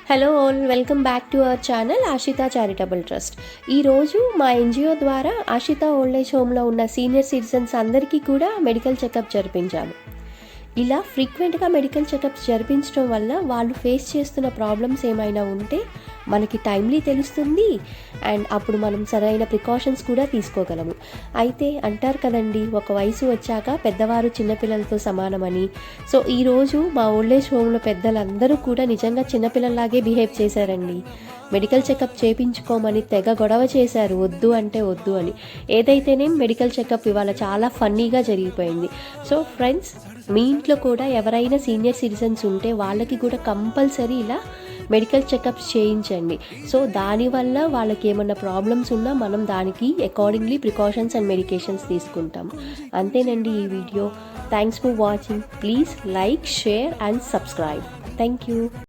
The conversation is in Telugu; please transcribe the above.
Hello all, welcome back to our channel Ashita charitable trust. ఈరోజు మా ఎన్జిఓ ద్వారా ఆషిత ఓల్డ్ ఏజ్ హోమ్లో ఉన్న సీనియర్ సిటిజన్స్ అందరికీ కూడా మెడికల్ చెకప్ జరిపించాము. ఇలా ఫ్రీక్వెంట్గా మెడికల్ చెకప్స్ జరిపించడం వల్ల వాళ్ళు ఫేస్ చేస్తున్న ప్రాబ్లమ్స్ ఏమైనా ఉంటే మనకి టైమ్లీ తెలుస్తుంది అండ్ అప్పుడు మనం సరైన ప్రికాషన్స్ కూడా తీసుకోగలము. అయితే అంటారు కదండి, ఒక వయసు వచ్చాక పెద్దవారు చిన్నపిల్లలతో సమానమని. సో ఈరోజు మా ఓల్డ్ ఏజ్ హోమ్లో పెద్దలందరూ కూడా నిజంగా చిన్నపిల్లల్లాగే బిహేవ్ చేశారండి. మెడికల్ చెకప్ చేయించుకోమని తెగ గొడవ చేశారు, వద్దు అంటే వద్దు అని. ఏదైతేనే మెడికల్ చెకప్ ఇవాళ చాలా ఫన్నీగా జరిగిపోయింది. సో ఫ్రెండ్స్, మీ ఇంట్లో కూడా ఎవరైనా సీనియర్ సిటిజన్స్ ఉంటే వాళ్ళకి కూడా కంపల్సరీ ఇలా మెడికల్ చెకప్స్ చేయించండి. సో దానివల్ల వాళ్ళకి ఏమన్నా ప్రాబ్లమ్స్ ఉన్నా మనం దానికి అకార్డింగ్లీ ప్రికాషన్స్ అండ్ మెడికేషన్స్ తీసుకుంటాం. అంతేనండి ఈ video. Thanks for watching. Please like, share and subscribe. Thank you.